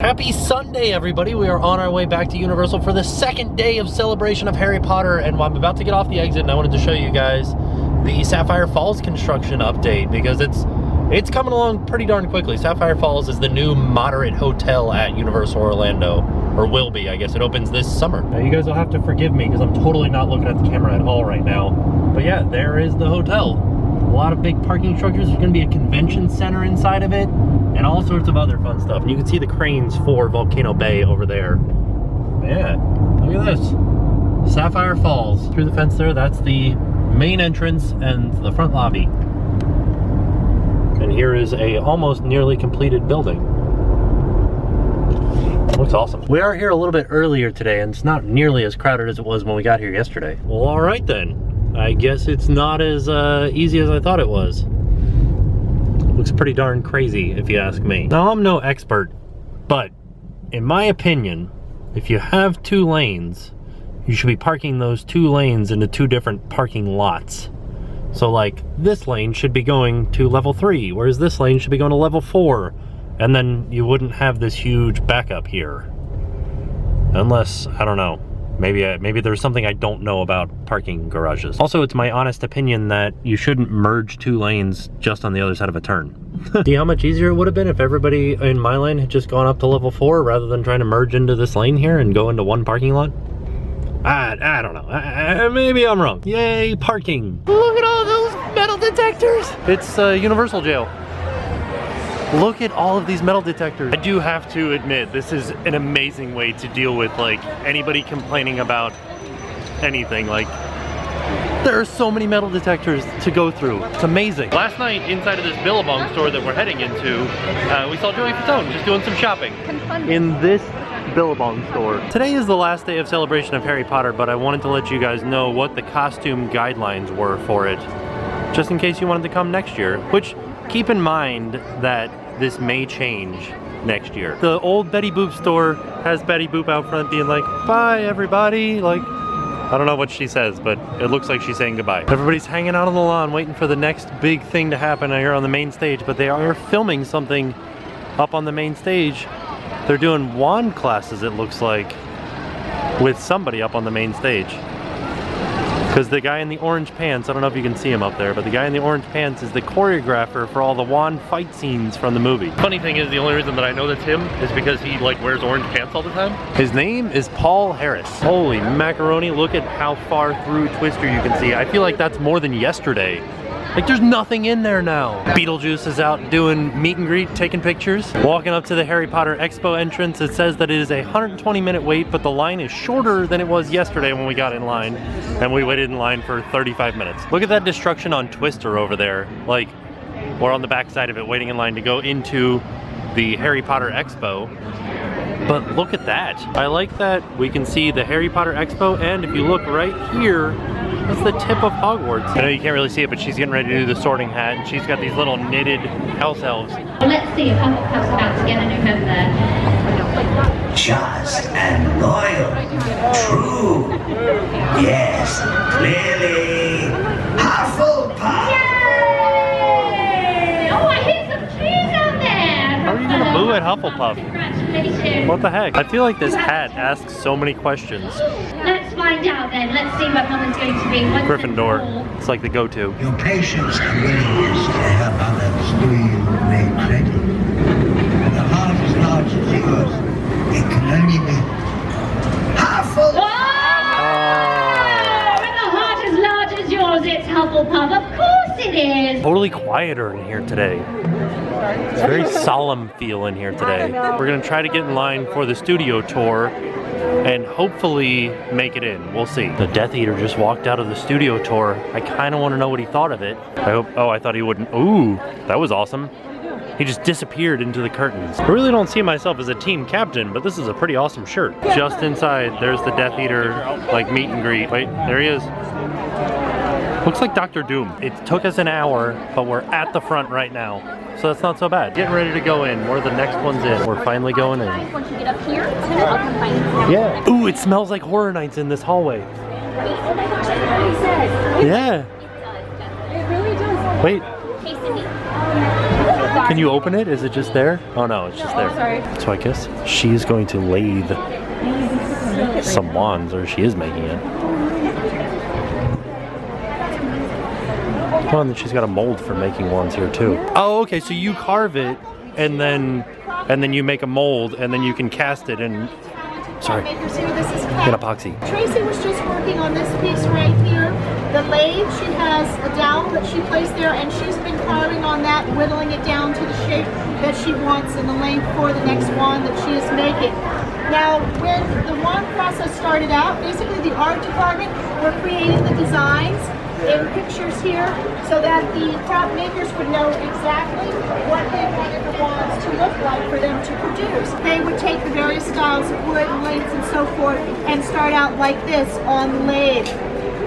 Happy Sunday, everybody. We are on our way back to Universal for the second day of celebration of Harry Potter, and I'm about to get off the exit, and I wanted to show you guys the Sapphire Falls construction update because it's coming along pretty darn quickly. Sapphire Falls is the new moderate hotel at Universal Orlando, or will be, I guess. It opens this summer. Now, you guys will have to forgive me because I'm totally not looking at the camera at all right now. But yeah, there is the hotel. A lot of big parking structures. There's going to be a convention center inside of it, and all sorts of other fun stuff. And you can see the cranes for Volcano Bay over there. Yeah, look at this. Sapphire Falls. Through the fence there, that's the main entrance and the front lobby. And here is a almost nearly completed building. Looks awesome. We are here a little bit earlier today, and it's not nearly as crowded as it was when we got here yesterday. Well, all right then. I guess it's not as easy as I thought it was. Looks pretty darn crazy, if you ask me. Now, I'm no expert, but in my opinion, if you have two lanes, you should be parking those two lanes into two different parking lots. So like, this lane should be going to level 3, whereas this lane should be going to level 4. And then you wouldn't have this huge backup here. Unless, I don't know. Maybe there's something I don't know about parking garages. Also, it's my honest opinion that you shouldn't merge two lanes just on the other side of a turn. See how much easier it would have been if everybody in my lane had just gone up to level 4 rather than trying to merge into this lane here and go into one parking lot? I don't know. Maybe I'm wrong. Yay, parking. Look at all those metal detectors. It's Universal Jail. Look at all of these metal detectors. I do have to admit, this is an amazing way to deal with like anybody complaining about anything. Like, there are so many metal detectors to go through. It's amazing. Last night, inside of this Billabong store that we're heading into, we saw Joey Fatone just doing some shopping in this Billabong store. Today is the last day of celebration of Harry Potter, but I wanted to let you guys know what the costume guidelines were for it, just in case you wanted to come next year, which, keep in mind that this may change next year. The old Betty Boop store has Betty Boop out front being like, bye everybody. Like, I don't know what she says, but it looks like she's saying goodbye. Everybody's hanging out on the lawn waiting for the next big thing to happen here on the main stage, but they are filming something up on the main stage. They're doing wand classes, it looks like, with somebody up on the main stage. Because the guy in the orange pants, I don't know if you can see him up there, but the guy in the orange pants is the choreographer for all the wand fight scenes from the movie. Funny thing is, the only reason that I know that's him is because he like wears orange pants all the time. His name is Paul Harris. Holy macaroni, look at how far through Twister you can see. I feel like that's more than yesterday. Like, there's nothing in there now. Beetlejuice is out doing meet and greet, taking pictures. Walking up to the Harry Potter Expo entrance, it says that it is a 120-minute wait, but the line is shorter than it was yesterday when we got in line, and we waited in line for 35 minutes. Look at that destruction on Twister over there. Like, we're on the back side of it, waiting in line to go into the Harry Potter Expo. But look at that. I like that we can see the Harry Potter Expo, and if you look right here, that's the tip of Hogwarts. I know you can't really see it, but she's getting ready to do the sorting hat, and she's got these little knitted house elves. Let's see if Hufflepuff's about to get a new member. Just and loyal. True. Yes, clearly. Hufflepuff. Yay! Oh, I hit some trees out there. How are you gonna boo at Hufflepuff? Congratulations. What the heck? I feel like this hat asks so many questions. Let's find out then. Let's see what Mama's going to be. Gryffindor. It's like the go-to. Your patience and willingness to help others do you great credit. When the heart is large as yours, it can only be Hufflepuff. When the heart is large as yours, it's Hufflepuff. Of course it is. Totally quieter in here today. It's a very solemn feel in here today. We're gonna try to get in line for the studio tour and hopefully make it in. We'll see. The Death Eater just walked out of the studio tour. I kind of want to know what he thought of it. I thought he wouldn't. Ooh, that was awesome. He just disappeared into the curtains. I really don't see myself as a team captain, but this is a pretty awesome shirt. Just inside, there's the Death Eater, like meet and greet. Wait, there he is. Looks like Dr. Doom. It took us an hour, but we're at the front right now. So that's not so bad. Getting ready to go in. We're the next ones in. We're finally going in. Once you get up here, I'll come find you. Yeah. Ooh, it smells like Horror Nights in this hallway. Oh my gosh, I know what he said. Yeah. It does. It really does. Wait. Hey, Cindy. Can you open it? Is it just there? Oh no, it's just there. Sorry. So I guess she's going to lathe some wands, or she is making it. Oh, and then she's got a mold for making wands here too. Oh, okay, so you carve it and then you make a mold and then you can cast it in, sorry, Makers here. This is in epoxy. Tracy was just working on this piece right here. The lathe, she has a dowel that she placed there, and she's been carving on that, whittling it down to the shape that she wants and the length for the next wand that she is making. Now, when the wand process started out, basically the art department were creating the designs in pictures here so that the craft makers would know exactly what they wanted the wands to look like for them to produce. They would take the various styles of wood and lengths and so forth and start out like this on the lathe.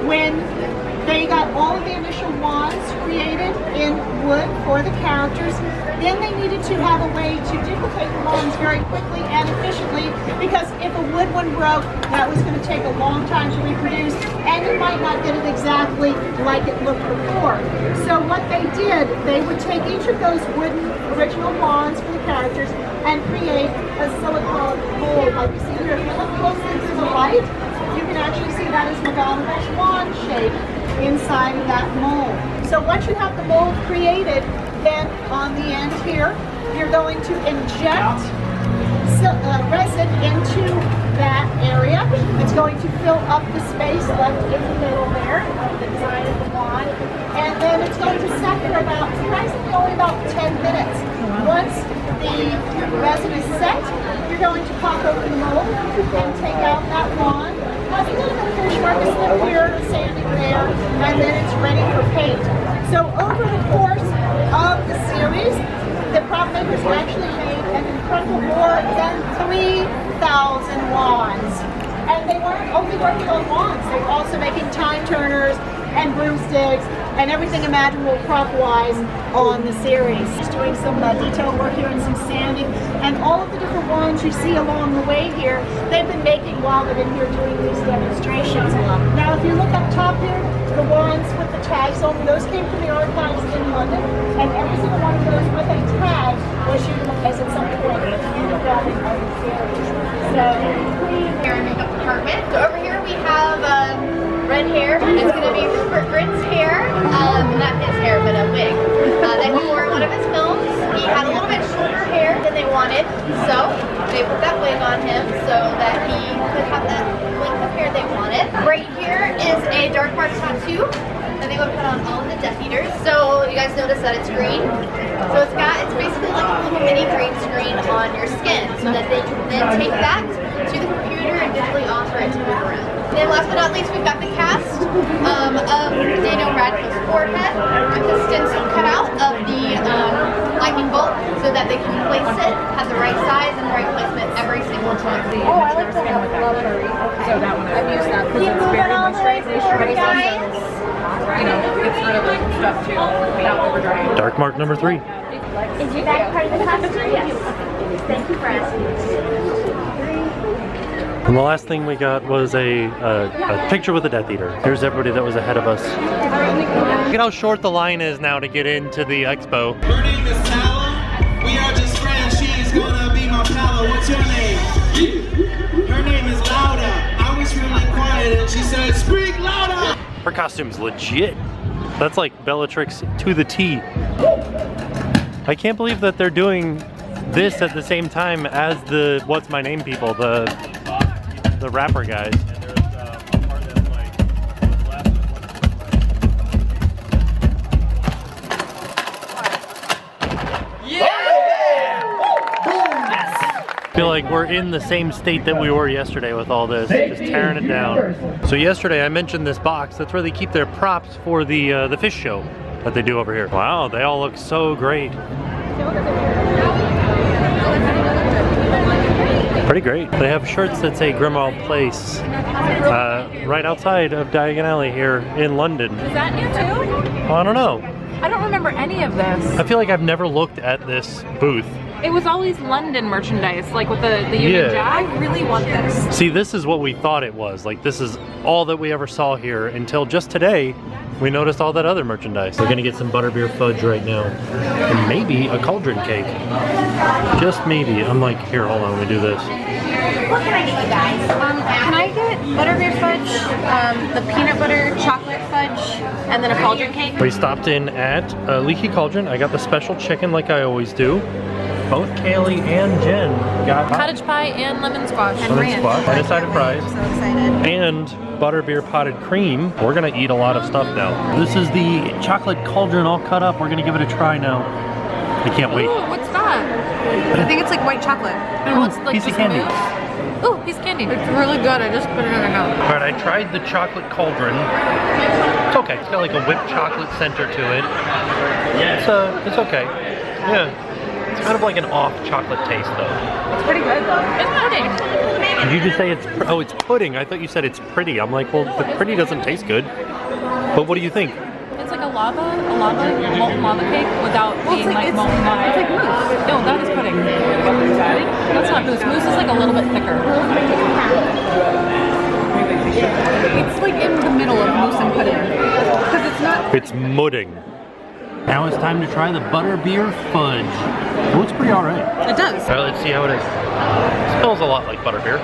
When they got all of the initial wands created in wood for the characters, then they needed to have a way to duplicate the wands very quickly and efficiently, because if a wood one broke, that was going to take a long time to reproduce, and you might not get it exactly like it looked before. So what they did, they would take each of those wooden original wands for the characters and create a silicone mold like you see here. If you look closely to the light, you can actually see that is McGonagall's wand shape inside of that mold. So once you have the mold created, then on the end here, you're going to inject resin into that area. It's going to fill up the space left in the middle there of the design of the wand. And then it's going to set for about, surprisingly, only about 10 minutes. Once the resin is set, you're going to pop open the mold and take out that wand. Has a little bit of fish mark, a slip here, a sanding there, and then it's ready for paint. So over the course of the series, the prop makers actually made an incredible more than 3,000 wands. And they weren't only working on wands, they were also making time turners and broomsticks and everything imaginable prop-wise on the series. Just doing some detail work here and some sanding, and all of the different wands you see along the way here, they've been making while they've been here doing these demonstrations. Now if you look up top here, the wands with the tags on, those came from the archives in London, and every single one of those with a tag was utilized at some point in the filming of the series. So, Hair and makeup department. So over here we have red hair. It's going to be Rupert Grint's hair. Not his hair, but a wig that he wore in one of his films. He had a little bit shorter hair than they wanted, so they put that wig on him so that he could have that length of hair they wanted. Right here is a dark mark tattoo that they would put on all of the Death Eaters. So you guys notice that it's green. So it's basically like a little mini green screen on your skin so that they can then take that to the computer and digitally alter it to move around. And then last but not least, we've got the cast of Daniel Radcliffe's forehead with the stencil cut out of the lightning bolt so that they can place it, have the right size and the right placement every single time. Oh, I like the leathery. Okay. So that one I've used that because Keep it's moving very all the way moisturization, forward, but it's guys. also, you know, gets rid of like stuff too without over drying. Dark mark number 3. Is your bag part of the costume? Yes. Thank you for asking. And the last thing we got was a picture with a Death Eater. Here's everybody that was ahead of us. Look at how short the line is now to get into the expo. Her name is Tala. We are just friends. She's gonna be my pal. What's your name? Her name is Lauda. I was really quiet and she said, "Speak louder." Her costume's legit. That's like Bellatrix to the T. I can't believe that they're doing this at the same time as the What's My Name people, the rapper guys. I feel like we're in the same state that we were yesterday with all this, just tearing it down. So yesterday I mentioned this box. That's where they keep their props for the fish show that they do over here. Wow, they all look so great. Pretty great. They have shirts that say Grimmauld Place right outside of Diagon Alley here in London. Is that new too? I don't know. I don't remember any of this. I feel like I've never looked at this booth. It was always London merchandise, like with the Union Jack. I really want this. See, this is what we thought it was. Like, this is all that we ever saw here until just today we noticed all that other merchandise. We're gonna get some butterbeer fudge right now. And maybe a cauldron cake. Just maybe. I'm like, here, hold on, let me do this. What can I get you guys? Can I get butterbeer fudge, the peanut butter chocolate fudge, and then a cauldron cake? We stopped in at Leaky Cauldron. I got the special chicken like I always do. Both Kayleigh and Jen got Cottage pie and lemon squash. lemon squash and a side of fries. So excited. And butterbeer potted cream. We're gonna eat a lot of stuff now. This is the chocolate cauldron all cut up. We're gonna give it a try now. I can't wait. Ooh, what's that? I think it's like white chocolate. And what's like piece of candy. Ooh, piece of candy. It's really good. I just put it in my mouth. All right, I tried the chocolate cauldron. It's okay. It's got like a whipped chocolate center to it. It's okay. Yeah. It's kind of like an off chocolate taste though. It's pretty good though. It's pudding. Did you just say it's, oh, it's pudding. I thought you said it's pretty. I'm like, well, the pretty doesn't taste good. But what do you think? It's like a molten lava cake without being like molten lava. It's like mousse. No, that is pudding. That's not mousse. Mousse is like a little bit thicker. It's like in the middle of mousse and pudding. Because it's not... It's mudding. Now it's time to try the butterbeer fudge. It looks pretty alright. It does. Alright, let's see how it is. It smells a lot like butterbeer.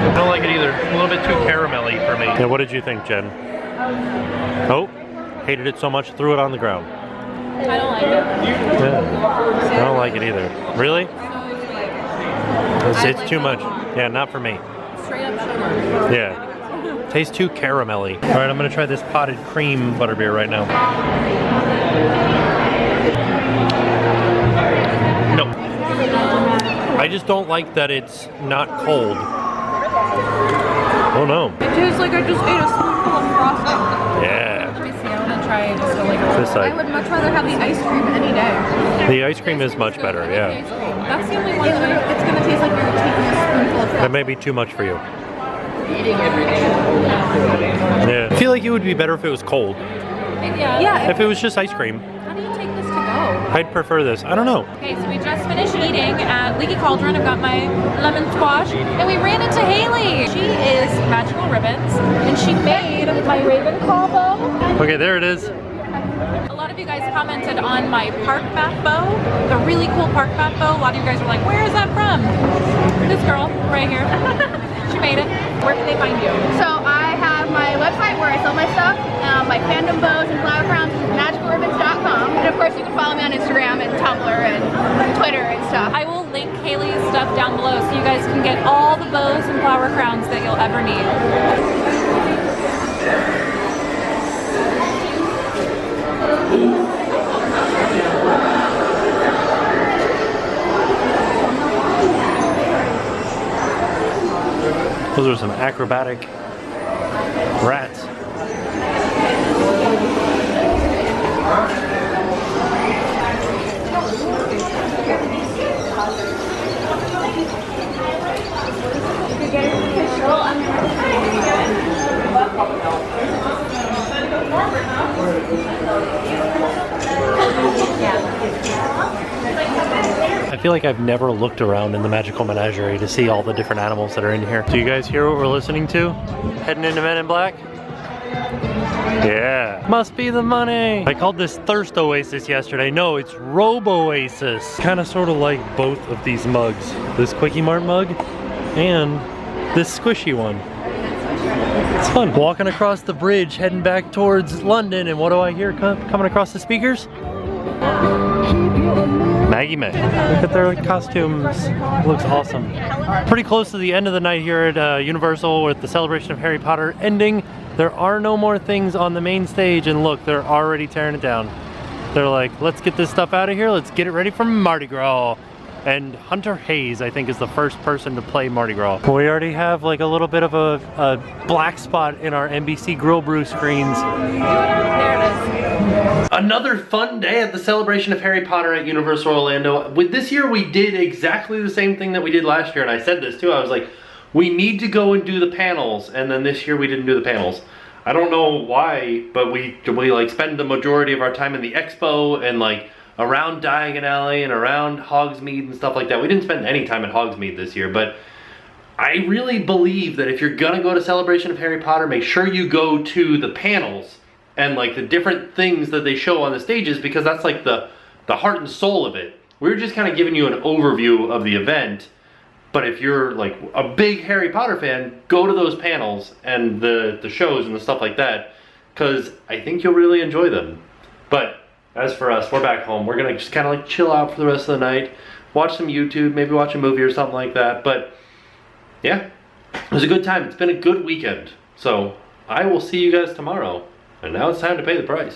I don't like it either. A little bit too caramelly for me. Yeah, what did you think, Jen? Oh, hated it so much, threw it on the ground. I don't like it. Yeah, I don't like it either. Really? It's too much. Yeah, not for me. Straight up sugar. Yeah. Tastes too caramelly. All right, I'm gonna try this potted cream butterbeer right now. No. I just don't like that it's not cold. Oh no. It tastes like I just ate a spoonful of frosting. Yeah. Let me see, I want to try just a like This side. I would much rather have the ice cream any day. The ice cream is much better, yeah. That's the only one that it's going to taste like you're taking a spoonful of That frosting. may be too much for you. Eating everything. Yeah. I feel like it would be better if it was cold. Yeah. If it was just ice cream, How do you take this to go? I'd prefer this. I don't know. Okay, so we just finished eating at Leaky Cauldron. I've got my lemon squash, and we ran into Kayleigh. She is Magical Ribbons, and she made my Raven combo. Okay, there it is. A lot of you guys commented on my park bath bow, the really cool park bath bow. A lot of you guys were like, where is that from? This girl, right here. She made it. Where can they find you? So I have my website where I sell my stuff, my fandom bows and flower crowns, which is magicalribbons.com. And of course you can follow me on Instagram and Tumblr and Twitter and stuff. I will link Kayleigh's stuff down below so you guys can get all the bows and flower crowns that you'll ever need. Those are some acrobatic rats. I feel like I've never looked around in the Magical Menagerie to see all the different animals that are in here. Do you guys hear what we're listening to? Heading into Men in Black? Yeah. Must be the money. I called this Thirst Oasis yesterday. No, it's Robe Oasis. Kind of sort of like both of these mugs. This Quickie Mart mug and this squishy one. It's fun. Walking across the bridge, heading back towards London, and what do I hear coming across the speakers? Maggie May. Look at their costumes. Looks awesome. Pretty close to the end of the night here at Universal with the celebration of Harry Potter ending. There are no more things on the main stage, and look, they're already tearing it down. They're like, let's get this stuff out of here. Let's get it ready for Mardi Gras. And Hunter Hayes, I think, is the first person to play Mardi Gras. We already have like a little bit of a black spot in our NBC Grill Brew screens. There it is. Another fun day at the celebration of Harry Potter at Universal Orlando. With this year, we did exactly the same thing that we did last year, and I said this too. I was like, we need to go and do the panels, and then this year we didn't do the panels. I don't know why, but we like spend the majority of our time in the expo and like around Diagon Alley and around Hogsmeade and stuff like that. We didn't spend any time at Hogsmeade this year, but I really believe that if you're gonna go to Celebration of Harry Potter, make sure you go to the panels and like the different things that they show on the stages, because that's like the heart and soul of it. We're just kind of giving you an overview of the event, but if you're like a big Harry Potter fan, go to those panels and the shows and the stuff like that, because I think you'll really enjoy them. But as for us, we're back home. We're gonna just kind of like chill out for the rest of the night, watch some YouTube, maybe watch a movie or something like that. But yeah, it was a good time. It's been a good weekend. So I will see you guys tomorrow. And now it's time to pay the price.